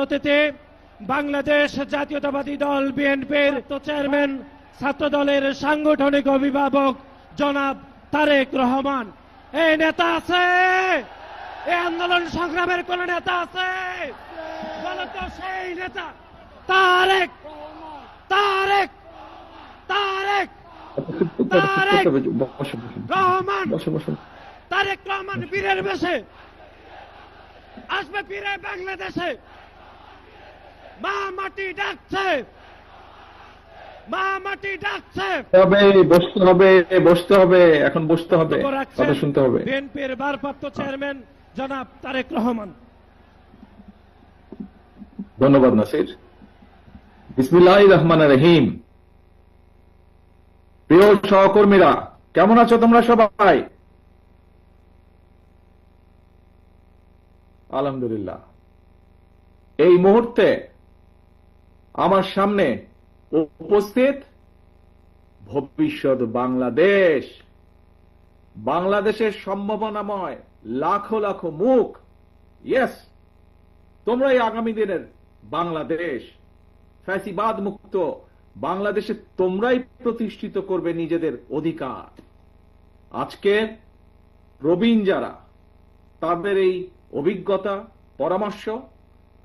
অতীতে বাংলাদেশ জাতীয়তাবাদী দল বিএনপির চেয়ারম্যান ছাত্র দলের সাংগঠনিক অভিভাবক জনাব তারেক রহমান। এই নেতা আছে? এই আন্দোলন সংগ্রামের কোন নেতা আছে? বলতো সেই নেতা তারেক তারেক তারেক তারেক রহমান। তারেক রহমান বীরের বেশে আসবে ফিরে বাংলাদেশে। মা মাটি ডাকছে, মা মাটি ডাকছে। বসতে হবে, বসতে হবে, এখন বসতে হবে, কথা শুনতে হবে। বিএনপির ভারপ্রাপ্ত চেয়ারম্যান জনাব তারেক রহমান। ধন্যবাদ নাসির। বিসমিল্লাহির রহমানির রহিম। প্রিয় সহকর্মীরা, কেমন আছো তোমরা সবাই? আলহামদুলিল্লাহ। এই মুহূর্তে আমার সামনে উপস্থিত ভবিষ্যৎ বাংলাদেশ, বাংলাদেশের সম্ভাবনাময় লাখো লাখো মুখ। ইয়েস, তোমরাই আগামী দিনের বাংলাদেশ, ফ্যাসিবাদ মুক্ত বাংলাদেশে তোমরাই প্রতিষ্ঠিত করবে নিজেদের অধিকার। আজকে প্রবীণ যারা, তাদের এই অভিজ্ঞতা, পরামর্শ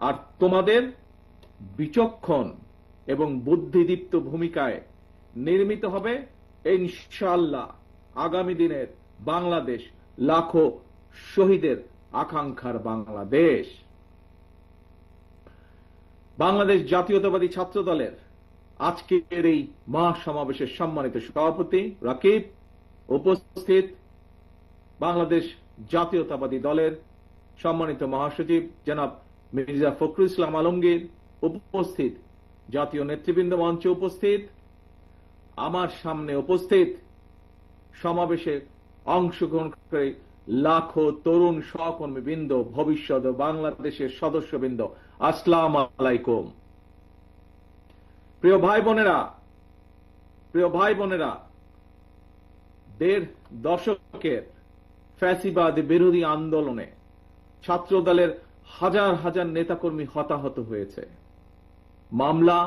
আর তোমাদের বিচক্ষণ এবং বুদ্ধিদীপ্ত ভূমিকায় নির্মিত হবে ইনশাআল্লাহ আগামী দিনের বাংলাদেশ, লাখো শহীদের আকাঙ্ক্ষার বাংলাদেশ। বাংলাদেশ জাতীয়তাবাদী ছাত্র দলের আজকের এই মহাসমাবেশের সম্মানিত সভাপতি রাকিব, উপস্থিত বাংলাদেশ জাতীয়তাবাদী দলের সম্মানিত মহাসচিব জনাব মির্জা ফখরুল ইসলাম আলমগীর, উপস্থিত জাতীয় নেতৃবৃন্দ মঞ্চে উপস্থিত, আমার সামনে উপস্থিত সমাবেশে অংশগ্রহণকারী লাখো তরুণ সহকর্মীবৃন্দ, ভবিষ্যৎ বাংলাদেশের সদস্যবৃন্দ, আসসালামু আলাইকুম। প্রিয় ভাই বোনেরা, প্রিয় ভাই বোনেরা, ১.৫ দশকের ফ্যাসিবাদ বিরোধী আন্দোলনে ছাত্র দলের হাজার হাজার নেতাকর্মী হতাহত হয়েছে। মামলা,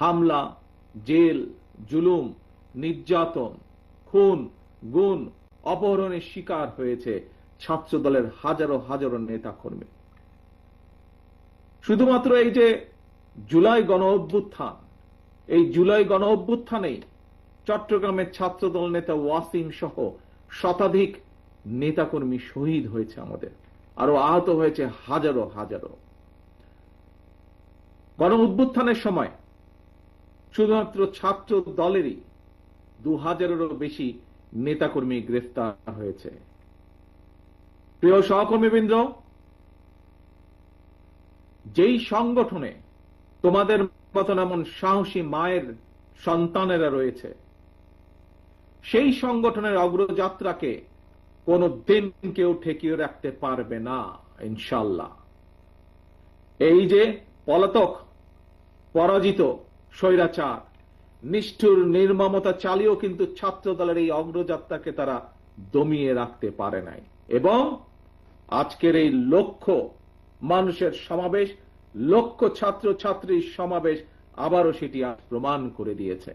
হামলা, জেল, জুলুম, নির্যাতন, খুন, গুম, অপহরণের শিকার হয়েছে ছাত্র দলের হাজারো হাজারো নেতাকর্মী। শুধুমাত্র এই যে জুলাই গণ অভ্যুত্থান, এই জুলাই গণ অভ্যুত্থানেই চট্টগ্রামের ছাত্রদল নেতা ওয়াসিম সহ শতাধিক নেতাকর্মী শহীদ হয়েছে আমাদের, আরো আহত হয়েছে হাজারো হাজারো। গণ অভ্যুত্থানের সময় শুধুমাত্র ছাত্র দলেরই ২০০০-এরও বেশি নেতাকর্মী গ্রেফতার হয়েছে। প্রিয় সহকর্মীবৃন্দ, যেই সংগঠনে তোমাদের মতন এমন সাহসী মায়ের সন্তানেরা রয়েছে, সেই সংগঠনের অগ্রযাত্রাকে কোনো দিন কেউ ঠেকিয়ে রাখতে পারবে না ইনশাআল্লাহ। এই যে পলাতক, পরাজিত স্বৈরাচার, নিষ্ঠুর নির্মমতা চালিয়েও কিন্তু ছাত্র দলের এই অগ্রযাত্রাকে তারা দমিয়ে রাখতে পারে নাই, এবং আজকের এই লক্ষ মানুষের সমাবেশ, লক্ষ ছাত্র ছাত্রীর সমাবেশ আবারও সেটি প্রমাণ করে দিয়েছে।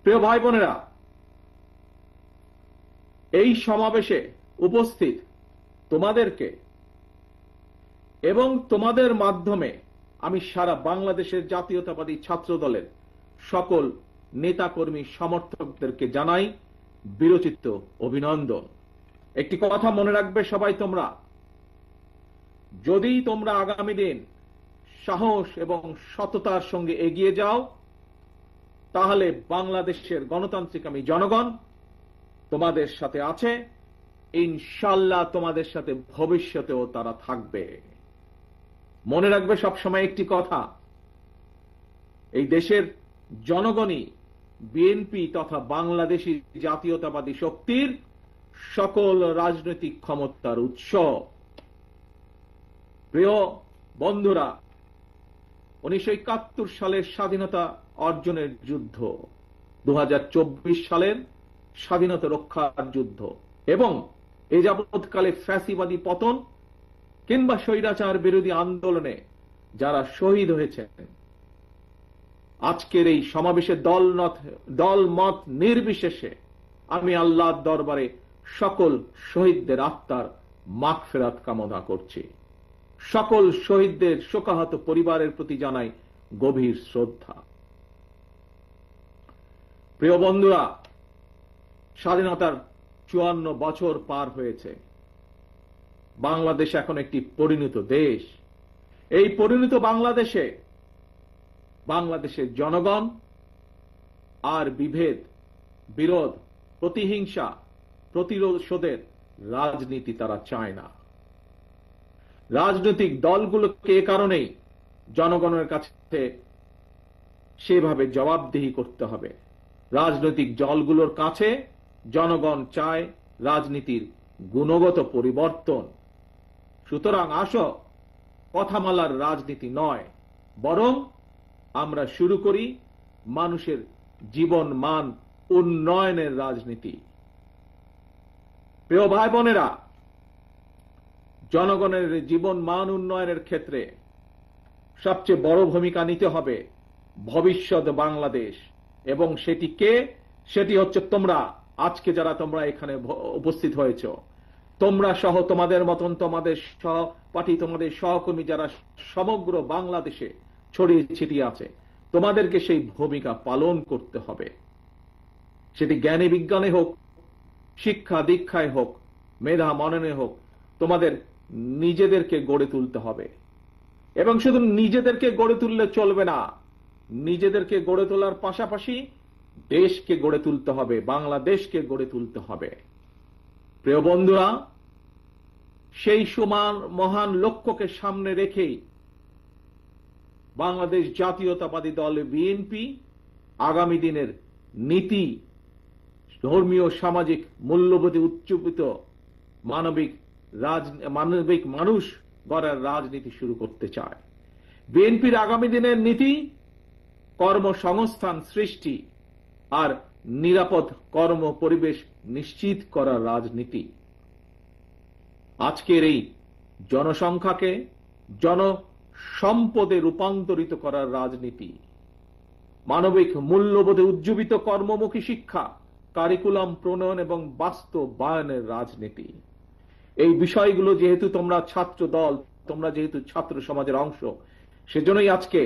প্রিয় ভাই বোনেরা, এই সমাবেশে উপস্থিত তোমাদেরকে এবং তোমাদের মাধ্যমে আমি সারা বাংলাদেশের জাতীয়তাবাদী ছাত্র দলের সকল নেতাকর্মী সমর্থকদেরকে জানাই বিরচিত অভিনন্দন। একটি কথা মনে রাখবে সবাই তোমরা, যদি তোমরা আগামী দিন সাহস এবং সততার সঙ্গে এগিয়ে যাও, তাহলে বাংলাদেশের গণতান্ত্রিক আমি জনগণ তোমাদের সাথে আছে, ইনশাআল্লাহ তোমাদের সাথে ভবিষ্যতেও তারা থাকবে। মনে রাখবে সবসময় একটি কথা, এই দেশের জনগণই বিএনপি তথা বাংলাদেশী জাতীয়তাবাদী শক্তির সকল রাজনৈতিক ক্ষমতার উৎস। প্রিয় বন্ধুরা, ১৯৭১ সালের স্বাধীনতা অর্জনের যুদ্ধ, ২০২৪ সালের স্বাধীনতা রক্ষার যুদ্ধ এবং এই যাবৎকালে ফ্যাসিবাদী পতন কিংবা স্বৈরাচার বিরোধী আন্দোলনে যারা শহীদ হয়েছেন, আজকের এই সমাবেশে দল মত নির্বিশেষে আমি আল্লাহর দরবারে সকল শহীদদের আত্মার মাগফিরাত কামনা করছি। সকল শহীদদের শোকাহত পরিবারের প্রতি জানাই গভীর শ্রদ্ধা। প্রিয় বন্ধুরা, স্বাধীনতার 54 বছর পার হয়েছে। বাংলাদেশ এখন একটি পরিণত দেশ। এই পরিণত বাংলাদেশের জনগণ আর বিভেদ, বিরোধ, প্রতিহিংসা, প্রতিশোধের রাজনীতি তারা চায় না। রাজনৈতিক দলগুলোকে এ কারণেই জনগণের কাছে সেভাবে জবাবদিহি করতে হবে। রাজনৈতিক দলগুলোর কাছে জনগণ চায় রাজনীতির গুণগত পরিবর্তন। সুতরাং আসো, কথামালার রাজনীতি নয়, বরং আমরা শুরু করি মানুষের জীবন মান উন্নয়নের রাজনীতি। প্রিয় ভাই বোনেরা, জনগণের জীবন মান উন্নয়নের ক্ষেত্রে সবচেয়ে বড় ভূমিকা নিতে হবে ভবিষ্যৎ বাংলাদেশ। এবং সেটি হচ্ছে তোমরা, আজকে যারা তোমরা এখানে উপস্থিত হয়েছ, তোমরা সহ তোমাদের মতন তোমাদের সহপাঠী, তোমাদের সহকর্মী যারা সমগ্র বাংলাদেশে ছড়িয়ে ছিটিয়ে আছে, তোমাদেরকে সেই ভূমিকা পালন করতে হবে। সেটি জ্ঞানে বিজ্ঞানে হোক, শিক্ষা দীক্ষায় হোক, মেধা মননে হোক, তোমাদের নিজেদেরকে গড়ে তুলতে হবে। এবং শুধু নিজেদেরকে গড়ে তুললে চলবে না, নিজেদেরকে গড়ে তোলার পাশাপাশি দেশকে গড়ে তুলতে হবে, বাংলাদেশকে গড়ে তুলতে হবে। প্রিয় বন্ধুরা, সেই সমান মহান লক্ষ্যকে সামনে রেখেই বাংলাদেশ জাতীয়তাবাদী দল বিএনপি আগামী দিনের নীতি, ধর্মীয় সামাজিক মূল্যবোধে উজ্জীবিত মানবিক মানুষ গড়ার রাজনীতি শুরু করতে চায়। বিএনপির আগামী দিনের নীতি কর্মসংস্থান সৃষ্টি আর নিরাপদ কর্ম পরিবেশ নিশ্চিত করার রাজনীতি। আজকের এই জনসংখ্যাকে জনসম্পদে রূপান্তরিত করার রাজনীতি, মানবিক মূল্যবোধে উজ্জীবিত কর্মমুখী শিক্ষা, কারিকুলাম প্রণয়ন এবং বাস্তবায়নের রাজনীতি। এই বিষয়গুলো যেহেতু তোমরা ছাত্র দল, তোমরা যেহেতু ছাত্র সমাজের অংশ, সেজন্যই আজকে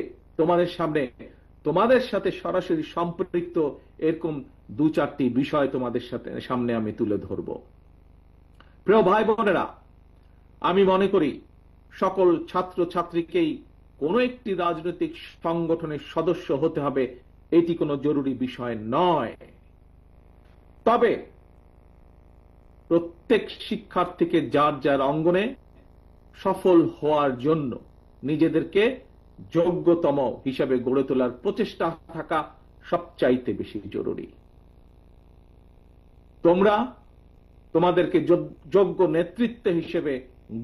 তোমাদের সাথে সরাসরি সম্পৃক্ত এরকম 2-4টি বিষয় তোমাদের সামনে আমি তুলে ধরব। প্রিয় ভাই বোনেরা, আমি মনে করি সকল ছাত্র ছাত্রীকেই কোনো একটি রাজনৈতিক সংগঠনের সদস্য হতে হবে, এটি কোনো জরুরি বিষয় নয়। তবে প্রত্যেক শিক্ষার্থীকে যার যার অঙ্গনে সফল হওয়ার জন্য নিজেদেরকে যোগ্যতম হিসাবে গড়ে তোলার প্রচেষ্টা থাকা সবচাইতে বেশি জরুরি। তোমরা তোমাদেরকে যোগ্য নেতৃত্ব হিসেবে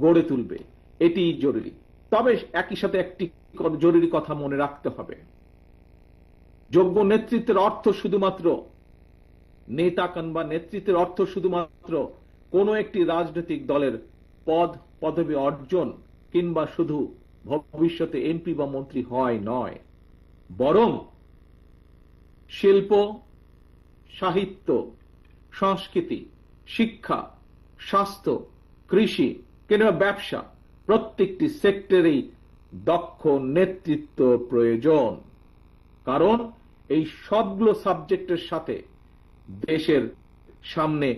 গড়ে তুলবে, এটি জরুরি। তবে একই সাথে একটি জরুরি কথা মনে রাখতে হবে, যোগ্য নেতৃত্বের অর্থ শুধুমাত্র নেতা কিংবা নেতৃত্বের অর্থ শুধুমাত্র কোনো একটি রাজনৈতিক দলের পদবি অর্জন কিংবা শুধু ভবিষ্যতে এমপি বা মন্ত্রী হয় নয়, বরং শিল্প, সাহিত্য, সংস্কৃতি, শিক্ষা, স্বাস্থ্য, কৃষি কিংবা ব্যবসা, প্রত্যেকটি সেক্টরেই দক্ষ নেতৃত্ব প্রয়োজন। কারণ এই সবগুলো সাবজেক্টের সাথে দেশের সামনে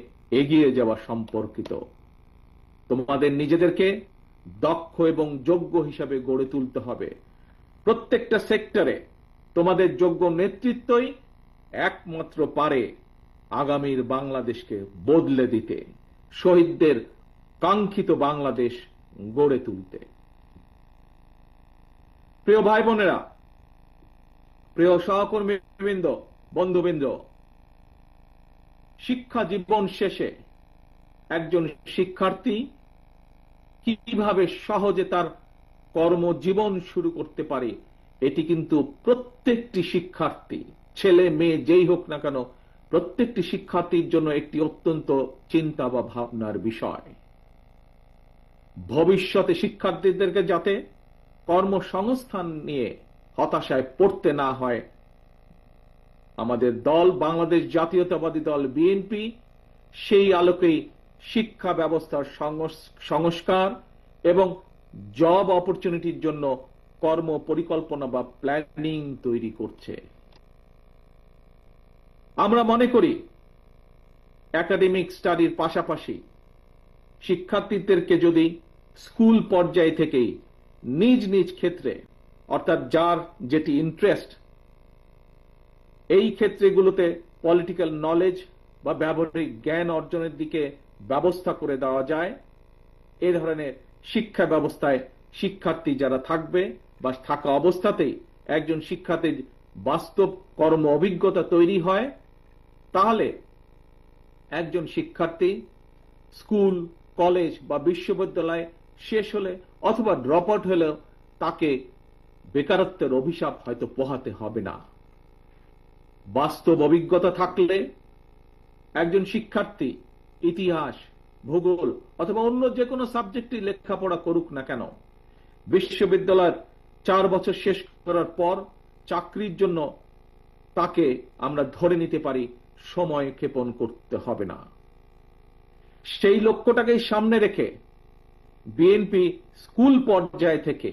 এগিয়ে যাওয়া সম্পর্কিত। তোমাদের নিজেদেরকে দক্ষ এবং যোগ্য হিসাবে গড়ে তুলতে হবে। প্রত্যেকটা সেক্টরে তোমাদের যোগ্য নেতৃত্বই একমাত্র পারে আগামীর বাংলাদেশকে বদলে দিতে, শহীদদের কাঙ্ক্ষিত বাংলাদেশ গড়ে তুলতে। প্রিয় ভাই বোনেরা, প্রিয় সহকর্মীবৃন্দ, বন্ধুবৃন্দ, শিক্ষা জীবন শেষে একজন শিক্ষার্থী কিভাবে সহজে তার কর্মজীবন শুরু করতে পারে, এটি কিন্তু প্রত্যেকটি শিক্ষার্থী, ছেলে মেয়ে যেই হোক না কেন, প্রত্যেকটি শিক্ষার্থীর জন্য একটি অত্যন্ত চিন্তা বা ভাবনার বিষয়। ভবিষ্যতে শিক্ষার্থীদেরকে যাতে কর্মসংস্থান নিয়ে হতাশায় পড়তে না হয়, আমাদের দল বাংলাদেশ জাতীয়তাবাদী দল বিএনপি সেই আলোকেই শিক্ষা ব্যবস্থার সংস্কার এবং জব অপরচুনিটির জন্য কর্ম পরিকল্পনা বা প্ল্যানিং তৈরি করছে। আমরা মনে করি একাডেমিক স্টাডির পাশাপাশি শিক্ষার্থীদেরকে যদি স্কুল পর্যায় থেকেই নিজ নিজ ক্ষেত্রে, অর্থাৎ যার যেটি ইন্টারেস্ট, এই ক্ষেত্রগুলোতে পলিটিক্যাল নলেজ বা ব্যবহারিক জ্ঞান অর্জনের দিকে ব্যবস্থা করে দেওয়া যায়, এ ধরনের শিক্ষা ব্যবস্থায় শিক্ষার্থী যারা থাকবে বা থাকা অবস্থাতেই একজন শিক্ষার্থীর বাস্তব কর্ম অভিজ্ঞতা তৈরি হয়, তাহলে একজন শিক্ষার্থী স্কুল, কলেজ বা বিশ্ববিদ্যালয় শেষ হলে অথবা ড্রপ আউট হলেও তাকে বেকারত্বের অভিশাপ হয়তো পোহাতে হবে না। বাস্তব অভিজ্ঞতা থাকলে একজন শিক্ষার্থী ইতিহাস, ভূগোল অথবা অন্য যে কোনো সাবজেক্টে লেখাপড়া করুক না কেন, বিশ্ববিদ্যালয়ের 4 বছর শেষ করার পর চাকরির জন্য তাকে আমরা ধরে নিতে পারি সময় ক্ষেপণ করতে হবে না। সেই লক্ষ্যটাকেই সামনে রেখে বিএনপি স্কুল পর্যায় থেকে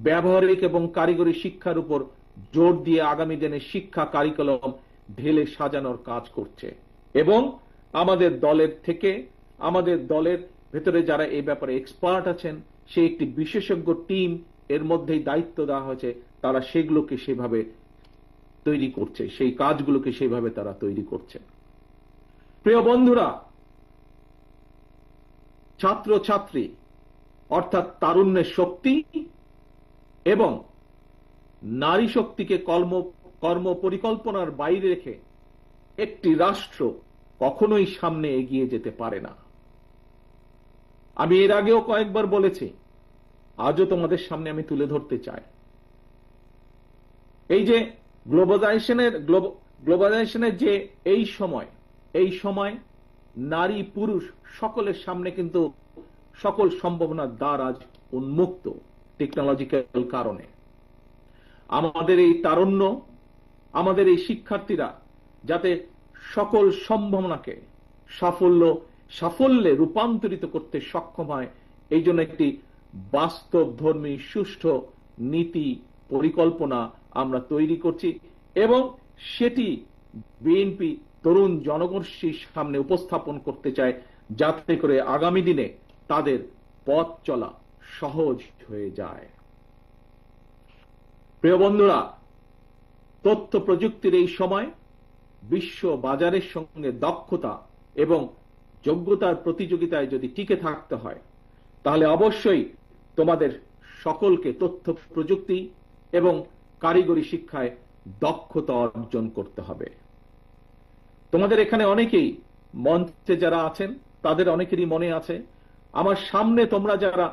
ব্যবহারিক এবং কারিগরি শিক্ষার উপর জোর দিয়ে আগামী দিনে শিক্ষা কারিকুলাম ঢেলে সাজানোর কাজ করছে এবং আমাদের দলের ভেতরে যারা এই ব্যাপারে এক্সপার্ট আছেন, সেই একটি বিশেষজ্ঞ টিম এর মধ্যেই দায়িত্ব দেওয়া হয়েছে, তারা সেগুলোকে সেভাবে তৈরি করছে, সেই কাজগুলোকে সেভাবে তারা তৈরি করছে। প্রিয় বন্ধুরা, ছাত্রছাত্রী অর্থাৎ তারুণ্যের শক্তি এবং নারী শক্তিকে কর্ম পরিকল্পনার বাইরে রেখে একটি রাষ্ট্র কখনোই সামনে এগিয়ে যেতে পারে না। আমি এর আগেও কয়েকবার বলেছি, আজও তোমাদের সামনে আমি তুলে ধরতে চাই। এই যে গ্লোবালাইজেশনের যে এই সময় নারী পুরুষ সকলের সামনে কিন্তু সকল সম্ভাবনার দ্বার আজ উন্মুক্ত টেকনোলজিক্যাল কারণে। আমাদের এই তারুণ্য, আমাদের এই শিক্ষার্থীরা যাতে সকল সম্ভাবনাকে সাফল্যে রূপান্তরিত করতে সক্ষম হয়, এই জন্য একটি বাস্তবধর্মী সুষ্ঠু নীতি পরিকল্পনা আমরা তৈরি করছি এবং সেটি বিএনপি তরুণ জনগোষ্ঠীর সামনে উপস্থাপন করতে চায়, যাতে করে আগামী দিনে তাদের পথ চলা সহজ হয়ে যায়। প্রিয় বন্ধুরা, তথ্য প্রযুক্তির এই সময় বিশ্ব বাজারের সঙ্গে দক্ষতা এবং যোগ্যতার প্রতিযোগিতায় যদি টিকে থাকতে হয়, তাহলে অবশ্যই তোমাদের সকলকে তথ্য প্রযুক্তি এবং কারিগরি শিক্ষায় দক্ষতা অর্জন করতে হবে। তোমাদের এখানে অনেকেই মঞ্চে যারা আছেন তাদের অনেকেরই মনে আছে, আমার সামনে তোমরা যারা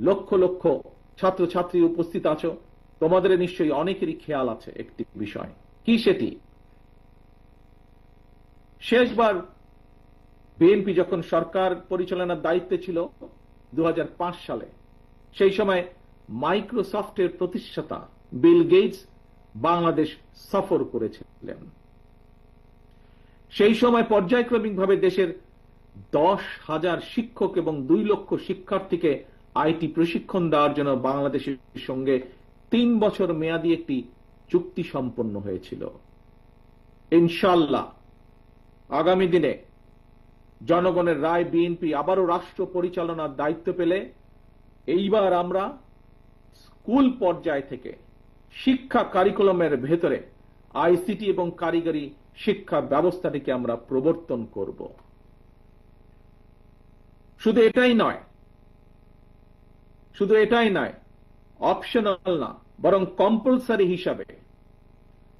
লক্ষ লক্ষ ছাত্রছাত্রী উপস্থিত আছো, তোমাদের নিশ্চয়ই অনেকেরই খেয়াল আছে একটি বিষয়। কি সেটি? শেষবার বিএনপি যখন সরকার পরিচালনার দায়িত্বে ছিল 2005 সালে, সেই সময় মাইক্রোসফটের প্রতিষ্ঠাতা বিল গেটস বাংলাদেশ সফর করেছিলেন। সেই সময় পর্যায়ক্রমিকভাবে দেশের 10,000 শিক্ষক এবং 2 লক্ষ শিক্ষার্থীকে আইটি প্রশিক্ষণ দেওয়ার জন্য বাংলাদেশের সঙ্গে 3 বছর মেয়াদী একটি চুক্তি সম্পন্ন হয়েছিল। ইনশাআল্লাহ আগামী দিনে জনগণের রায় বিএনপি আবারও রাষ্ট্র পরিচালনার দায়িত্ব পেলে এইবার আমরা স্কুল পর্যায় থেকে শিক্ষা কারিকুলামের ভেতরে আইসিটি এবং কারিগরি শিক্ষা ব্যবস্থাটিকে আমরা প্রবর্তন করব। শুধু এটাই নয়, অপশনাল না, বরং কম্পালসারি হিসাবে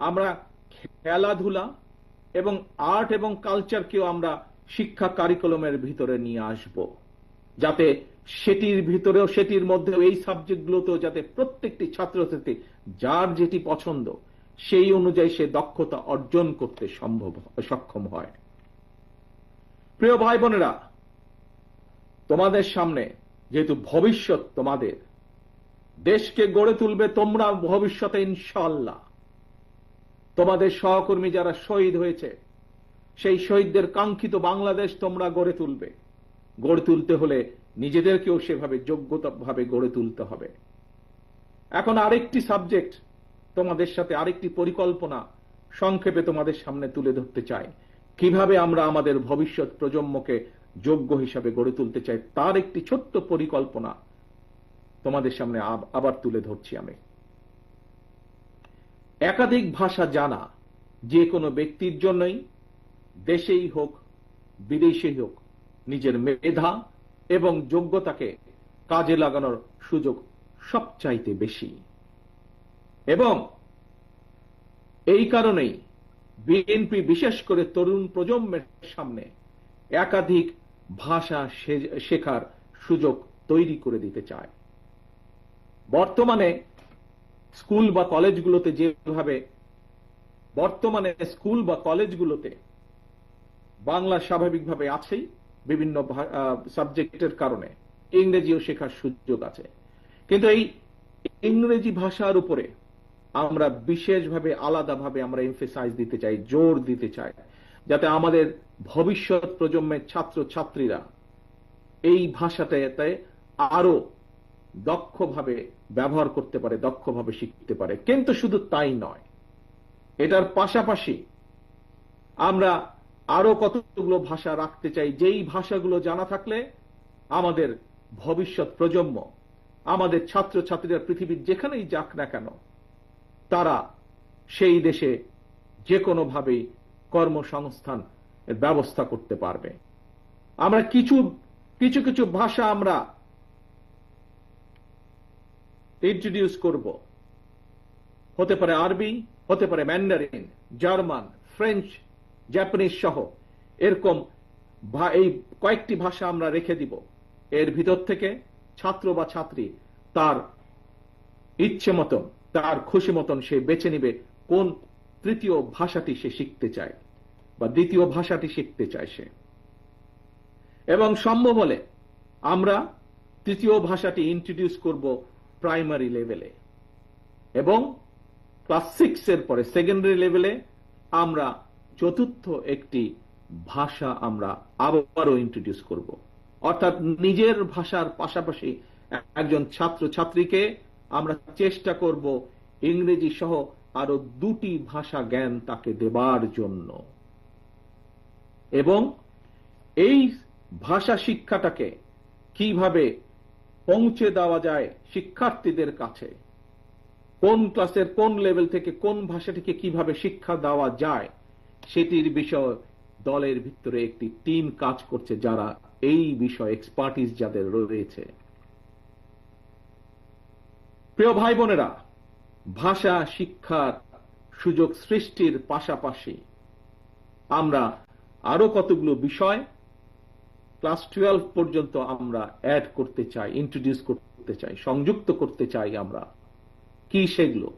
আমরা খেলাধুলা এবং আর্ট এবং কালচারকেও আমরা শিক্ষা কারিকুলামের ভিতরে নিয়ে আসব, যাতে সেটির মধ্যে এই সাবজেক্টগুলোতেও যাতে প্রত্যেকটি ছাত্রছাত্রী যার যেটি পছন্দ সেই অনুযায়ী সে দক্ষতা অর্জন করতে সক্ষম হয়। প্রিয় ভাই বোনেরা, তোমাদের সামনে যেহেতু ভবিষ্যৎ তোমাদের, দেশকে গড়ে তুলবে তোমরা ভবিষ্যতে ইনশাআল্লাহ। তোমাদের সহকর্মী যারা শহীদ হয়েছে, সেই শহীদদের কাঙ্ক্ষিত বাংলাদেশ তোমরা গড়ে তুলবে। গড়ে তুলতে হলে নিজেদেরকেও সেভাবে যোগ্যতাভাবে গড়ে তুলতে হবে। এখন আরেকটি সাবজেক্ট তোমাদের সাথে, আরেকটি পরিকল্পনা সংক্ষেপে তোমাদের সামনে তুলে ধরতে চাই। কিভাবে আমরা আমাদের ভবিষ্যৎ প্রজন্মকে যোগ্য হিসাবে গড়ে তুলতে চাই, তার একটি ছোট্ট পরিকল্পনা তোমাদের সামনে আবার তুলে ধরছি আমি। একাধিক ভাষা জানা যে কোনো ব্যক্তির জন্যই, দেশেই হোক বিদেশেই হোক, নিজের মেধা এবং যোগ্যতাকে কাজে লাগানোর সুযোগ সবচাইতে বেশি। এবং এই কারণেই বিএনপি বিশেষ করে তরুণ প্রজন্মের সামনে একাধিক ভাষা শেখার সুযোগ তৈরি করে দিতে চায়। বর্তমানে স্কুল বা কলেজগুলোতে বাংলা স্বাভাবিকভাবে আছেই, বিভিন্ন সাবজেক্টের কারণে ইংরেজিও শেখার সুযোগ আছে। কিন্তু এই ইংরেজি ভাষার উপরে আমরা বিশেষভাবে আলাদাভাবে আমরা এমফেসাইজ দিতে চাই, জোর দিতে চাই, যাতে আমাদের ভবিষ্যৎ প্রজন্মের ছাত্র ছাত্রীরা এই ভাষাটাতে আরো দক্ষভাবে ব্যবহার করতে পারে, দক্ষভাবে শিখতে পারে। কিন্তু শুধু তাই নয়, এটার পাশাপাশি আমরা আরো কতগুলো ভাষা রাখতে চাই, যেই ভাষাগুলো জানা থাকলে আমাদের ভবিষ্যৎ প্রজন্ম, আমাদের ছাত্র ছাত্রীরা পৃথিবীর যেখানেই যাক না কেন, তারা সেই দেশে যে কোনোভাবেই কর্মসংস্থান ব্যবস্থা করতে পারবে। আমরা কিছু কিছু ভাষা আমরা ইন্ট্রোডিউস করব। হতে পারে আরবি, হতে পারে ম্যান্ডারিন, জার্মান, ফ্রেঞ্চ, জাপানিজ সহ এরকম এই কয়েকটি ভাষা আমরা রেখে দিব। এর ভিতর থেকে ছাত্র বা ছাত্রী তার ইচ্ছে মতন, তার খুশি মতন সে বেছে নিবে কোন তৃতীয় ভাষাটি সে শিখতে চায় বা দ্বিতীয় ভাষাটি শিখতে চায় সে। এবং সম্ভব হলে আমরা তৃতীয় ভাষাটি ইন্ট্রোডিউস করব প্রাইমারি লেভেলে, এবং ক্লাস 6 এর পরে সেকেন্ডারি লেভেলে আমরা চতুর্থ একটি ভাষা আমরা আবারও ইন্ট্রোডিউস করব। অর্থাৎ নিজের ভাষার পাশাপাশি একজন ছাত্র ছাত্রীকে আমরা চেষ্টা করব ইংরেজি সহ আরো দুটি ভাষা জ্ঞান তাকে দেবার জন্য। এবং এই ভাষা শিক্ষাটাকে কিভাবে পৌঁছে দেওয়া যায় শিক্ষার্থীদের কাছে, কোন ক্লাসের কোন লেভেল থেকে কোন ভাষাটিকে কিভাবে শিক্ষা দেওয়া যায়, সেটির বিষয় দলের ভিতরে একটি টিম কাজ করছে, যারা এই বিষয়ে এক্সপার্টিস যাদের রয়েছে। প্রিয় ভাই বোনেরা, ভাষা শিক্ষার সুযোগ সৃষ্টির পাশাপাশি আমরা আরো কতগুলো বিষয় ক্লাস 12 পর্যন্ত আমরা অ্যাড করতে চাই, ইন্ট্রোডিউস করতে চাই, সংযুক্ত করতে চাই। আমরা কি সেগুলো?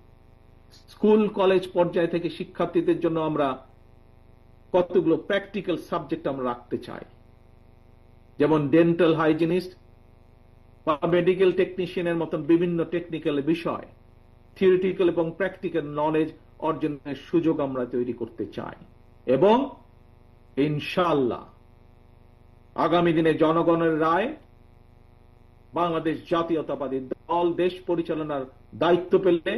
স্কুল কলেজ পর্যায় থেকে শিক্ষার্থীদের জন্য আমরা কতগুলো প্র্যাকটিক্যাল সাবজেক্ট আমরা রাখতে চাই, যেমন ডেন্টাল হাইজিনিস্ট বা মেডিকেল টেকনিশিয়ানের মতন বিভিন্ন টেকনিক্যাল বিষয়, থিওরিটিক্যাল এবং প্র্যাকটিক্যাল নলেজ অর্জনের সুযোগ আমরা তৈরি করতে চাই। এবং ইনশাআল্লাহ আগামী দিনে জনগণের রায়, বাংলাদেশ জাতীয়তাবাদী দল দেশ পরিচালনার দায়িত্ব পেলে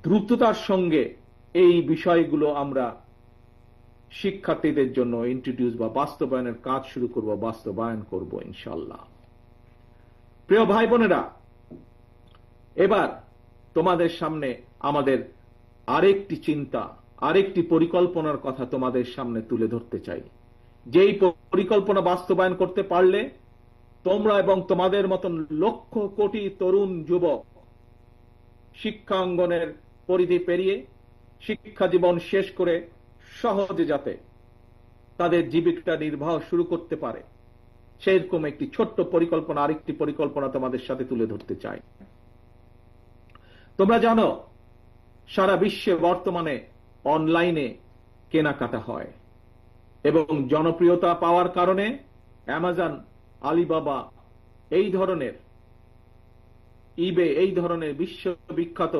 দ্রুততার সঙ্গে এই বিষয়গুলো আমরা শিক্ষার্থীদের জন্য ইন্ট্রোডিউস বা বাস্তবায়নের কাজ শুরু করব, বাস্তবায়ন করব ইনশাআল্লাহ। প্রিয় ভাই বোনেরা, এবার তোমাদের সামনে আমাদের আরেকটি চিন্তা, আরেকটি পরিকল্পনার কথা তোমাদের সামনে তুলে ধরতে চাই। যেই পরিকল্পনা বাস্তবায়ন করতে পারলে তোমরা এবং তোমাদের মতন লক্ষ কোটি তরুণ যুবক শিক্ষা অঙ্গনের পরিধি পেরিয়ে শিক্ষা জীবন শেষ করে সহজে যাতে তাদের জীবিকা নির্বাহ শুরু করতে পারে, সেরকম একটি ছোট্ট পরিকল্পনা, আরেকটি পরিকল্পনা তোমাদের সাথে তুলে ধরতে চাই। তোমরা জানো সারা বিশ্বে বর্তমানে অনলাইনে কেনাকাটা হয়, এবং জনপ্রিয়তা পাওয়ার কারণে অ্যামাজন, আলিবাবা এই ধরনের ইবে এই ধরনের বিশ্ববিখ্যাত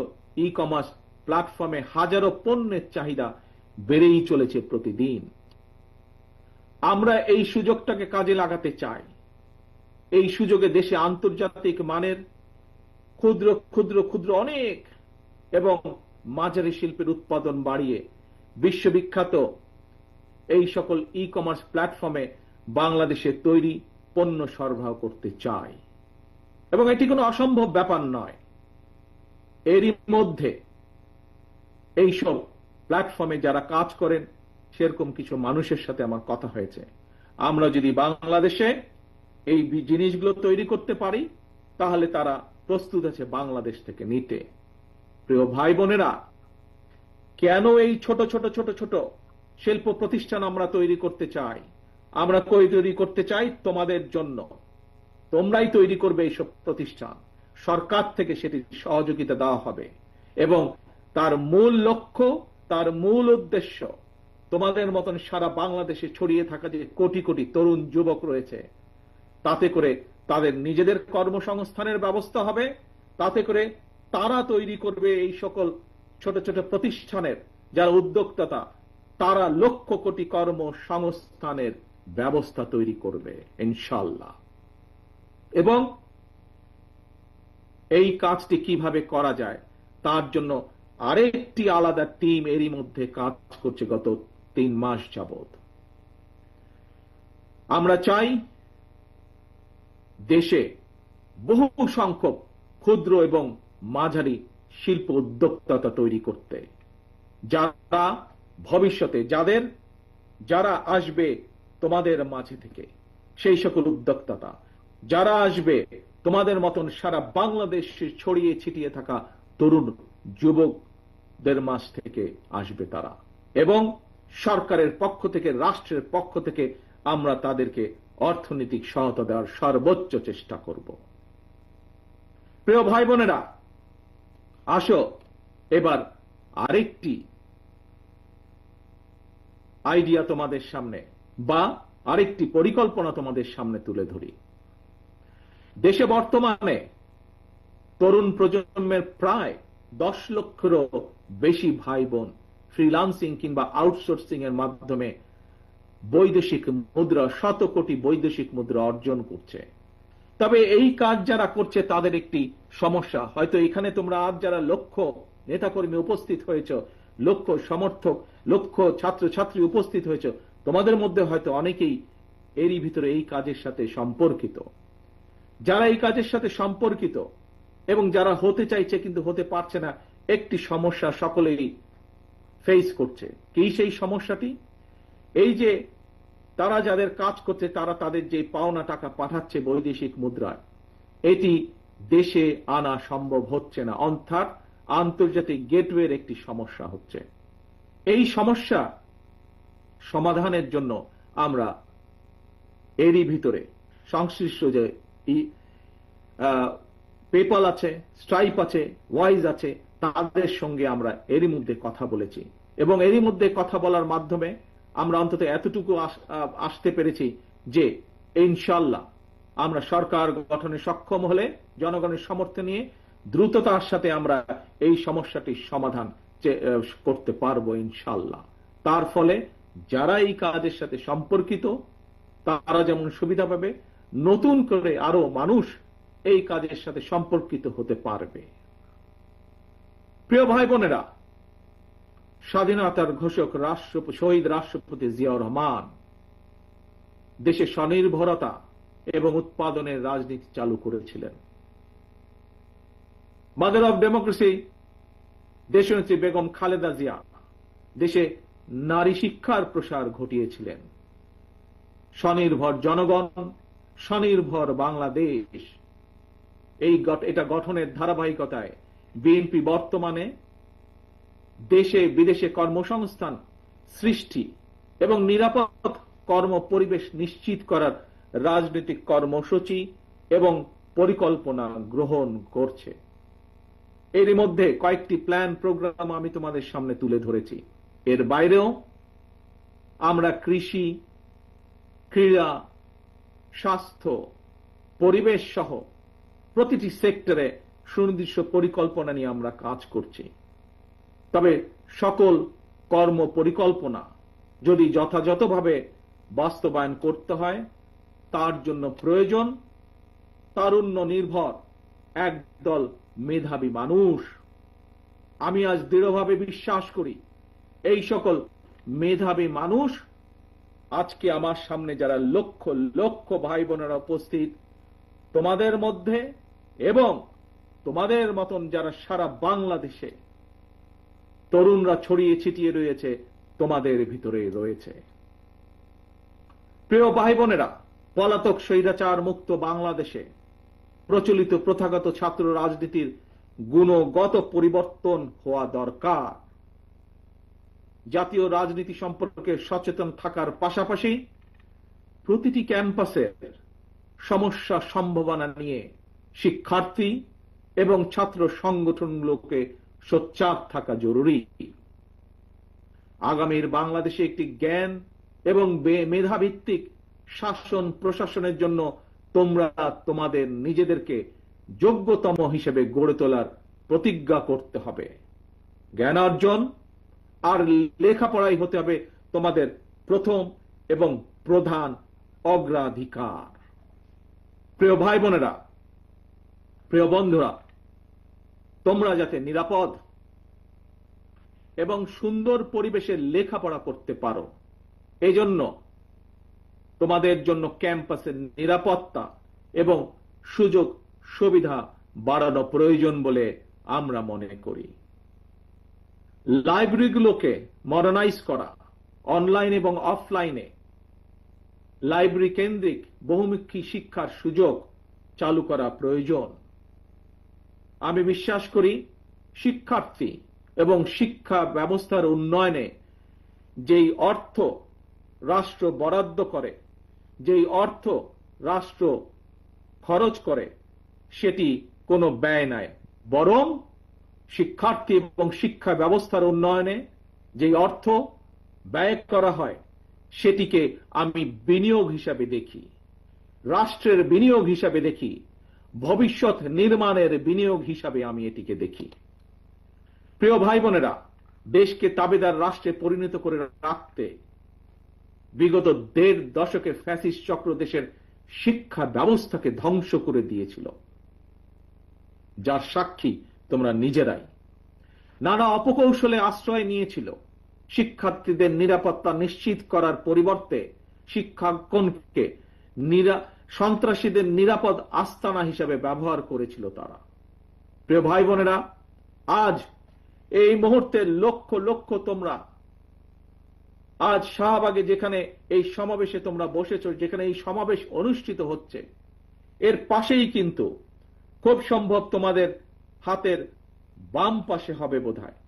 ই কমার্স প্ল্যাটফর্মে হাজারো পণ্যের চাহিদা বেড়েই চলেছে প্রতিদিন। আমরা এই সুযোগটাকে কাজে লাগাতে চাই। এই সুযোগে দেশে আন্তর্জাতিক মানের ক্ষুদ্র ক্ষুদ্র ক্ষুদ্র অনেক এবং মাঝারি শিল্পের উৎপাদন বাড়িয়ে বিশ্ববিখ্যাত এই সকল ই কমার্স প্ল্যাটফর্মে বাংলাদেশে তৈরি পণ্য সরবরাহ করতে চাই, এবং এটি কোনো অসম্ভব ব্যাপার নয়। এরই মধ্যে এইসব প্ল্যাটফর্মে যারা কাজ করেন সেরকম কিছু মানুষের সাথে আমার কথা হয়েছে। আমরা যদি বাংলাদেশে এই জিনিসগুলো তৈরি করতে পারি তাহলে তারা প্রস্তুত আছে বাংলাদেশ থেকে নিতে। প্রিয় ভাই বোনেরা, কেন এই ছোট ছোট ছোট ছোট শিল্প প্রতিষ্ঠান আমরা তৈরি করতে চাই? আমরা তৈরি করতে চাই তোমাদের জন্য। তোমরাই তৈরি করবে এইসব প্রতিষ্ঠান, সরকার থেকে সেটির সহযোগিতা দেওয়া হবে, এবং তার মূল লক্ষ্য, তার মূল উদ্দেশ্য তোমাদের মতন সারা বাংলাদেশে ছড়িয়ে থাকা যে কোটি কোটি তরুণ যুবক রয়েছে, তাতে করে তাদের নিজেদের কর্মসংস্থানের ব্যবস্থা হবে, তাতে করে তারা তৈরি করবে এই সকল ছোট ছোট প্রতিষ্ঠানের যারা উদ্যোক্তা, তারা লক্ষ কোটি কর্মসংস্থানের ব্যবস্থা তৈরি করবে ইনশাআল্লাহ। এবং এই কাজটি কিভাবে করা যায় তার জন্য আরেকটি আলাদা টিম এরই মধ্যে কাজ করছে গত 3 মাস যাবত। আমরা চাই দেশে বহু সংখ্যক ক্ষুদ্র এবং মাঝারি শিল্প উদ্যোক্তা তৈরি করতে, যারা ভবিষ্যতে যারা আসবে তোমাদের মাঝে থেকে, সেই সকল উদ্যোক্তা যারা আসবে তোমাদের মতন সারা বাংলাদেশে ছড়িয়ে ছিটিয়ে থাকা তরুণ যুবকদের মাঝ থেকে আসবে তারা, এবং সরকারের পক্ষ থেকে, রাষ্ট্রের পক্ষ থেকে আমরা তাদেরকে অর্থনৈতিক সহায়তা দেওয়ার সর্বোচ্চ চেষ্টা করব। প্রিয় ভাই বোনেরা, আসো এবার আরেকটি আইডিয়া তোমাদের সামনে বা আরেকটি পরিকল্পনা তোমাদের সামনে তুলে ধরি। দেশে বর্তমানে তরুণ প্রজন্মের প্রায় 10 লক্ষেরও বেশি ভাই বোন ফ্রিল্যান্সিং কিংবা আউটসোর্সিং এর মাধ্যমে বৈদেশিক মুদ্রা, শত কোটি বৈদেশিক মুদ্রা অর্জন করছে। তবে এই কাজ যারা করছে তাদের একটি সমস্যা, হয়তো এখানে তোমরা আজ যারা লক্ষ নেতাকর্মী উপস্থিত হয়েছে, লক্ষ সমর্থক, লক্ষ ছাত্রছাত্রী উপস্থিত হয়েছে, তোমাদের মধ্যে হয়তো অনেকেই এরই ভিতরে এই কাজের সাথে সম্পর্কিত। যারা এই কাজের সাথে সম্পর্কিত এবং যারা হতে চাইছে কিন্তু হতে পারছে না, একটি সমস্যা সকলেই ফেস করছে। কি সেই সমস্যাটি? এই যে তারা যাদের কাজ করছে তারা তাদের যে পাওনা টাকা পাঠাচ্ছে বৈদেশিক মুদ্রায়, এটি দেশে আনা সম্ভব হচ্ছে না, অর্থাৎ আন্তর্জাতিক গেটওয়ের একটি সমস্যা হচ্ছে। এই সমস্যা সমাধানের জন্য আমরা এরই ভিতরে সংশ্লিষ্ট যে পেপাল আছে, স্ট্রাইপ আছে, ওয়াইজ আছে, তাদের সঙ্গে আমরা এরই মধ্যে কথা বলেছি, এবং এরই মধ্যে কথা বলার মাধ্যমে আমরা অন্তত এতটুকু আসতে পেরেছি যে ইনশাআল্লাহ আমরা সরকার গঠনে সক্ষম হলে জনগণের সমর্থন নিয়ে দ্রুততার সাথে আমরা এই সমস্যাটির সমাধান করতে পারবো ইনশাআল্লাহ। তার ফলে যারা এই কাজের সাথে সম্পর্কিত তারা যেমন সুবিধা পাবে, নতুন করে আরো মানুষ এই কাজের সাথে সম্পর্কিত হতে পারবে। প্রিয় ভাই বোনেরা, স্বাধীনতার ঘোষক শহীদ রাষ্ট্রপতি জিয়াউর রহমান দেশে স্বনির্ভরতা এবং উৎপাদনের রাজনীতি চালু করেছিলেন। মাদার অব ডেমোক্রেসি দেশনেত্রী বেগম খালেদা জিয়া দেশে নারী শিক্ষার প্রসার ঘটিয়েছিলেন। স্বনির্ভর জনগণ, স্বনির্ভর বাংলাদেশ, এটা গঠনের ধারাবাহিকতায় বিএনপি বর্তমানে দেশে বিদেশে কর্মসংস্থান সৃষ্টি এবং নিরাপদ কর্ম পরিবেশ নিশ্চিত করার রাজনৈতিক কর্মসূচি এবং পরিকল্পনা গ্রহণ করছে। এর মধ্যে কয়েকটি প্ল্যান প্রোগ্রাম আমি তোমাদের সামনে তুলে ধরেছি। এর বাইরেও আমরা কৃষি, ক্রীড়া, স্বাস্থ্য, পরিবেশ সহ প্রতিটি সেক্টরে সুনির্দিষ্ট পরিকল্পনা নিয়ে আমরা কাজ করছি। তবে সকল কর্ম পরিকল্পনা যদি যথাযথভাবে বাস্তবায়ন করতে হয়, তার জন্য প্রয়োজন তারুণ্য নির্ভর একদল মেধাবী মানুষ। আমি আজ দৃঢ়ভাবে বিশ্বাস করি এই সকল মেধাবী মানুষ আজকে আমার সামনে যারা লক্ষ লক্ষ ভাই বোনেরা উপস্থিত তোমাদের মধ্যে এবং তোমাদের মতন যারা সারা বাংলাদেশে তরুণরা ছড়িয়ে ছিটিয়ে রয়েছে, তোমাদের ভিতরে রয়েছে। প্রিয় ভাই বোনেরা, পলাতক স্বৈরাচার মুক্ত বাংলাদেশে প্রচলিত প্রথাগত ছাত্র রাজনীতির গুণগত পরিবর্তন হওয়া দরকার। জাতীয় রাজনীতি সম্পর্কে সচেতন থাকার পাশাপাশি প্রতিটি ক্যাম্পাসের সমস্যা সম্ভাবনা নিয়ে শিক্ষার্থী এবং ছাত্র সংগঠনগুলোকে সোচ্চার থাকা জরুরি। আগামীর বাংলাদেশে একটি জ্ঞান এবং মেধাভিত্তিক শাসন প্রশাসনের জন্য তোমরা তোমাদের নিজেদেরকে যোগ্যতম হিসেবে গড়ে তোলার প্রতিজ্ঞা করতে হবে। জ্ঞান অর্জন আর লেখাপড়াই হতে হবে তোমাদের প্রথম এবং প্রধান অগ্রাধিকার। প্রিয় ভাই বোনেরা, প্রিয় বন্ধুরা, তোমরা যাতে নিরাপদ এবং সুন্দর পরিবেশে লেখাপড়া করতে পারো, এজন্য তোমাদের জন্য ক্যাম্পাসের নিরাপত্তা এবং সুযোগ সুবিধা বাড়ানো প্রয়োজন বলে আমরা মনে করি। লাইব্রেরিগুলোকে মডার্নাইজ করা, অনলাইন এবং অফলাইনে লাইব্রেরি কেন্দ্রিক বহুমুখী শিক্ষার সুযোগ চালু করা প্রয়োজন। আমি বিশ্বাস করি শিক্ষার্থী এবং শিক্ষা ব্যবস্থার উন্নয়নে যেই অর্থ রাষ্ট্র বরাদ্দ করে, যেই অর্থ রাষ্ট্র খরচ করে, সেটি কোনো ব্যয় নয়, বরং শিক্ষার্থী এবং শিক্ষা ব্যবস্থার উন্নয়নে যেই অর্থ ব্যয় করা হয় সেটিকে আমি বিনিয়োগ হিসাবে দেখি, রাষ্ট্রের বিনিয়োগ হিসাবে দেখি, ভবিষ্যৎ নির্মাণের বিনিয়োগ হিসাবে আমি এটিকে দেখি। প্রিয় ভাই বোনেরা, দেশকে তাবেদার রাষ্ট্রে পরিণত করে রাখতে বিগত ১.৫ দশকে ফ্যাসিস্ট চক্র দেশের শিক্ষা ব্যবস্থাকে ধ্বংস করে দিয়েছিল, যার সাক্ষী তোমরা নিজেরাই। নানা অপকৌশলে আশ্রয় নিয়েছিল। শিক্ষার্থীদের নিরাপত্তা নিশ্চিত করার পরিবর্তে শিক্ষাঙ্গনকে সন্ত্রাসীদের নিরাপদ আস্তানা হিসেবে ব্যবহার করেছিল তারা। প্রিয় ভাই বোনেরা, আজ এই মুহূর্তে লক্ষ লক্ষ তোমরা আজ শাহবাগে যেখানে এই সমাবেশে তোমরা বসেছ, যেখানে এই সমাবেশ অনুষ্ঠিত হচ্ছে, এর পাশেই কিন্তু খুব সম্ভব তোমাদের হাতের বাম পাশে হবে বোধহয়,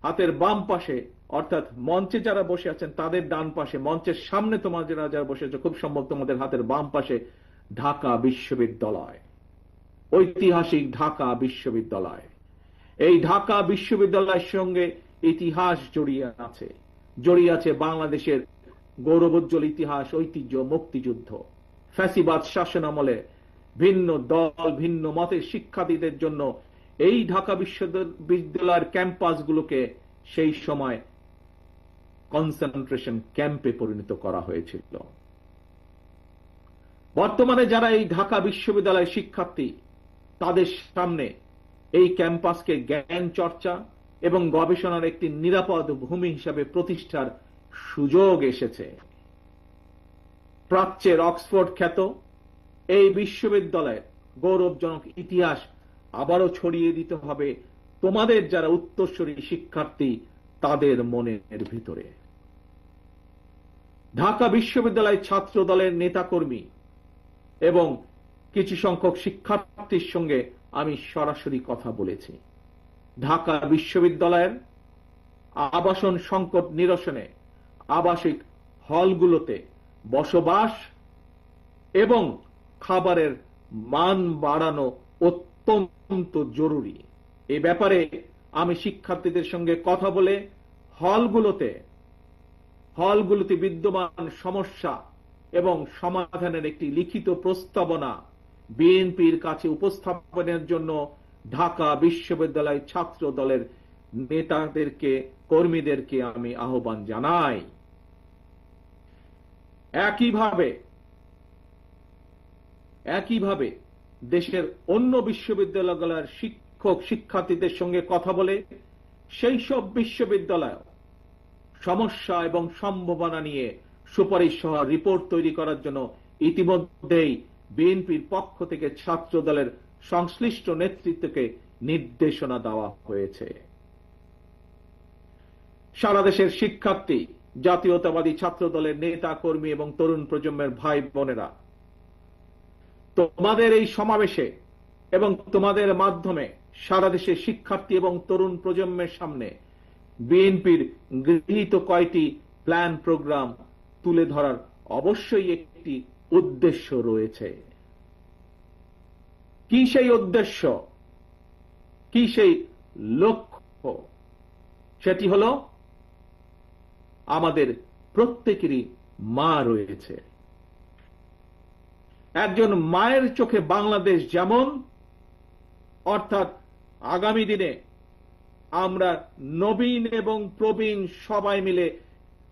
হাতের বাম পাশে অর্থাৎ মঞ্চে যারা বসে আছেন তাদের ডান পাশে, মঞ্চের সামনে তোমরা যারা বসে আছো খুব সম্ভব তোমাদের হাতের বাম পাশে ঢাকা বিশ্ববিদ্যালয়, ঐতিহাসিক ঢাকা বিশ্ববিদ্যালয়। এই ঢাকা বিশ্ববিদ্যালয়ের সঙ্গে ইতিহাস জড়িয়ে আছে বাংলাদেশের গৌরবোজ্জ্বল ইতিহাস, ঐতিহ্য, মুক্তিযুদ্ধ। ফ্যাসিবাদ শাসন আমলে ভিন্ন দল ভিন্ন মতের শিক্ষার্থীদের জন্য এই ঢাকা বিশ্ববিদ্যালয়ের ক্যাম্পাসগুলোকে সেই সময় কনসেন্ট্রেশন ক্যাম্পে পরিণত করা হয়েছিল। বর্তমানে যারা এই ঢাকা বিশ্ববিদ্যালয়ের শিক্ষার্থী, তাদের সামনে এই ক্যাম্পাসকে জ্ঞান চর্চা এবং গবেষণার একটি নিরাপদ ভূমি হিসাবে প্রতিষ্ঠার সুযোগ এসেছে। প্রাচ্যের অক্সফোর্ড খ্যাত এই বিশ্ববিদ্যালয়ের গৌরবজনক ইতিহাস আবারও ছড়িয়ে দিতে হবে তোমাদের যারা উত্তরসূরি শিক্ষার্থী তাদের মনের ভিতরে। ঢাকা বিশ্ববিদ্যালয় ছাত্র দলের নেতাকর্মী এবং কিছু সংখ্যক শিক্ষার্থীর সঙ্গে আমি সরাসরি কথা বলেছি। ঢাকা বিশ্ববিদ্যালয়ের আবাসন সংকট নিরসনে আবাসিক হলগুলোতে বসবাস এবং খাবারের মান বাড়ানো অত্যন্ত জরুরি। এ ব্যাপারে আমি শিক্ষার্থীদের সঙ্গে কথা বলে হলগুলোতে বিদ্যমান সমস্যা এবং সমাধানের একটি লিখিত প্রস্তাবনা বিএনপির কাছে উপস্থাপনের জন্য ঢাকা বিশ্ববিদ্যালয় ছাত্র দলের নেতাদেরকে, কর্মীদেরকে আমি আহ্বান জানাই। একইভাবে দেশের অন্য বিশ্ববিদ্যালয়গুলোর শিক্ষক শিক্ষার্থীদের সঙ্গে কথা বলে সেই সব বিশ্ববিদ্যালয় সমস্যা এবং সম্ভাবনা নিয়ে সুপারিশ সহ রিপোর্ট তৈরি করার জন্য ইতিমধ্যেই বিএনপির পক্ষ থেকে ছাত্র দলের সংশ্লিষ্ট নেতৃত্বকে নির্দেশনা দেওয়া হয়েছে। সারা দেশের শিক্ষার্থী, জাতীয়তাবাদী ছাত্র দলের নেতা কর্মী এবং তরুণ প্রজন্মের ভাই বোনেরা, তোমাদের এই সমাবেশে এবং তোমাদের মাধ্যমে সারা দেশের শিক্ষার্থী এবং তরুণ প্রজন্মের সামনে বিএনপির গৃহীত কয়টি প্ল্যান প্রোগ্রাম তুলে ধরার অবশ্যই একটি উদ্দেশ্য রয়েছে। কি সেই উদ্দেশ্য, কি সেই লক্ষ্য? সেটি হলো আমাদের প্রত্যেকেরই মা রয়েছে। একজন মায়ের চোখে বাংলাদেশ যেমন, অর্থাৎ আগামী দিনে আমরা নবীন এবং প্রবীণ সবাই মিলে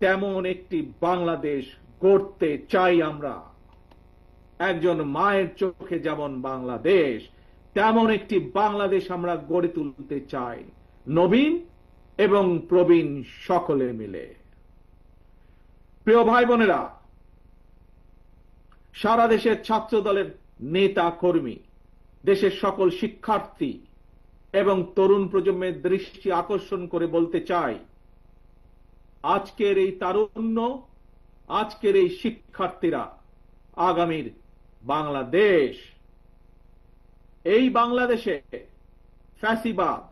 তেমন একটি বাংলাদেশ গড়তে চাই। আমরা একজন মায়ের চোখে যেমন বাংলাদেশ, তেমন একটি বাংলাদেশ আমরা গড়ে তুলতে চাই, নবীন এবং প্রবীণ সকলে মিলে। প্রিয় ভাই বোনেরা, সারা দেশের ছাত্র দলের নেতা কর্মী, দেশের সকল শিক্ষার্থী এবং তরুণ প্রজন্মের দৃষ্টি আকর্ষণ করে বলতে চাই, আজকের এই তারুণ্য, আজকের এই শিক্ষার্থীরা আগামীর বাংলাদেশ। এই বাংলাদেশে ফ্যাসিবাদ,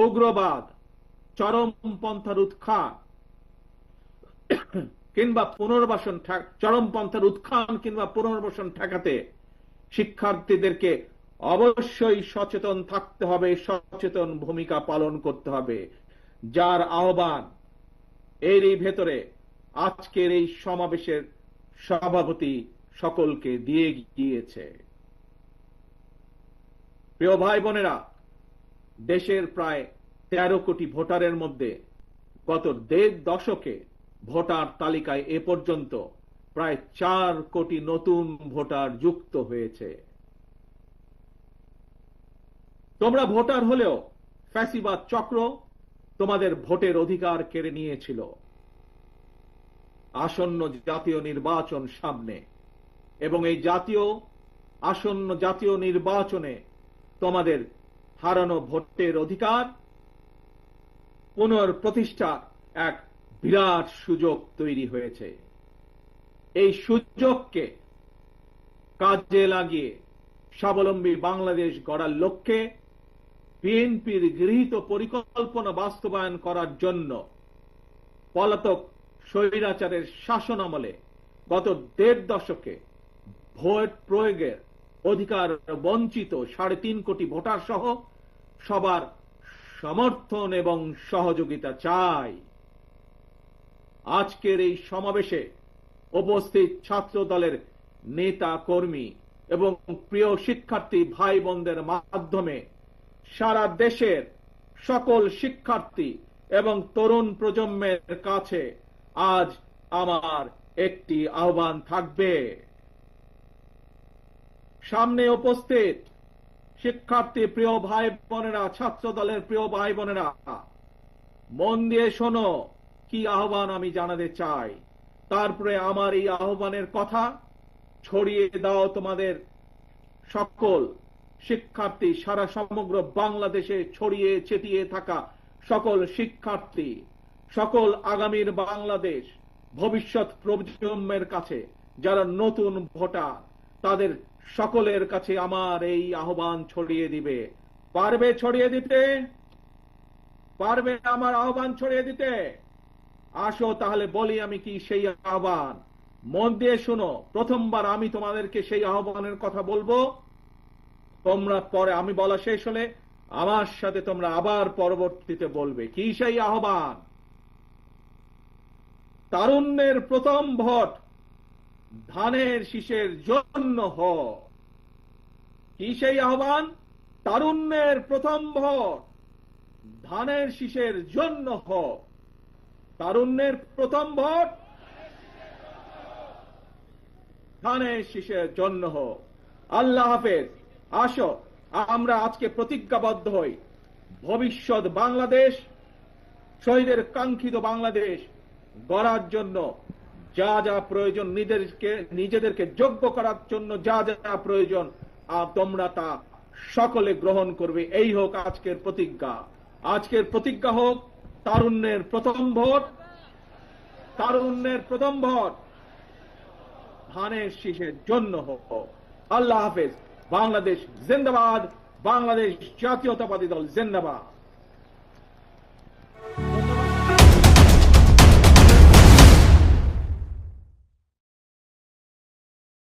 উগ্রবাদ, চরমপন্থার উৎখান কিংবা পুনর্বাসন, চরমপন্থার উৎখান কিংবা পুনর্বাসন ঠেকাতে শিক্ষার্থীদেরকে অবশ্যই সচেতন থাকতে হবে, সচেতন ভূমিকা পালন করতে হবে, যার আহ্বান এরই ভেতরে আজকের এই সমাবেশের সভাপতি সকলকে দিয়ে গিয়েছে। প্রিয় ভাই বোনেরা, দেশের প্রায় 13 কোটি ভোটারের মধ্যে গত 1.5 দশকে ভোটার তালিকায় এ পর্যন্ত প্রায় 4 কোটি নতুন ভোটার যুক্ত হয়েছে। তোমরা ভোটার হলেও ফ্যাসিবাদ চক্র তোমাদের ভোটের অধিকার কেড়ে নিয়েছিল। আসন্ন জাতীয় নির্বাচন সামনে এবং এই আসন্ন জাতীয় নির্বাচনে তোমাদের হারানো ভোটের অধিকার পুনঃপ্রতিষ্ঠার এক বিরাট সুযোগ তৈরি হয়েছে। এই সুযোগকে কাজে লাগিয়ে স্বাবলম্বী বাংলাদেশ গড়ার লক্ষ্যে বিএনপির গৃহীত পরিকল্পনা বাস্তবায়ন করার জন্য পলাতক স্বৈরাচারের শাসন আমলে গত 1.5 দশকে ভোট প্রয়োগের অধিকার বঞ্চিত 3.5 কোটি ভোটার সহ সবার সমর্থন এবং সহযোগিতা চাই। আজকের এই সমাবেশে উপস্থিত ছাত্র দলের নেতা কর্মী এবং প্রিয় শিক্ষার্থী ভাই বোনদের মাধ্যমে সারা দেশের সকল শিক্ষার্থী এবং তরুণ প্রজন্মের কাছে আজ আমার একটি আহ্বান থাকবে। সামনে উপস্থিত শিক্ষার্থী প্রিয় ভাই বোনেরা, ছাত্র দলের প্রিয় ভাই বোনেরা, মন দিয়ে শোনো কি আহ্বান আমি জানাতে চাই। তারপরে আমার এই আহ্বানের কথা ছড়িয়ে দাও তোমাদের সকল শিক্ষার্থী, সারা সমগ্র বাংলাদেশে ছড়িয়ে ছিটিয়ে থাকা সকল শিক্ষার্থী, সকল আগামীর বাংলাদেশ ভবিষ্যৎ প্রজন্মের কাছে যারা নতুন ভোটার, তাদের সকলের কাছে আমার এই আহ্বান ছড়িয়ে দিবে। পারবে ছড়িয়ে দিতে? পারবে আমার আহ্বান ছড়িয়ে দিতে? আসো তাহলে বলি আমি কি সেই আহ্বান। মন দিয়ে শোনো, প্রথমবার আমি তোমাদেরকে সেই আহ্বানের কথা বলবো, তোমরা পরে আমি বলা শেষ হলে আমার সাথে তোমরা আবার পরবর্তীতে বলবে। কি সেই আহ্বান? তারুণ্যের প্রথম ভোট ধানের শীষের জন্য হোক। কি সেই আহ্বান? তারুণ্যের প্রথম ভোট ধানের শীষের জন্য হোক। তারুণ্যের প্রথম ভোট ধানের শীষের জন্য হোক। আল্লাহ হাফেজ। আসো আমরা আজকে প্রতিজ্ঞাবদ্ধ হই, ভবিষ্যৎ বাংলাদেশ, শহীদের কাঙ্ক্ষিত বাংলাদেশ গড়ার জন্য যা যা প্রয়োজন, নিজেদেরকে যোগ্য করার জন্য যা যা প্রয়োজন তোমরা তা সকলে গ্রহণ করবে। এই হোক আজকের প্রতিজ্ঞা। আজকের প্রতিজ্ঞা হোক তারুণ্যের প্রথম ভোট, তারুণ্যের প্রথম ভোট ধানের শীষের জন্য হোক। আল্লাহ হাফেজ। বাংলাদেশ জিন্দাবাদ। বাংলাদেশ জাতীয়তাবাদী দল জিন্দাবাদ।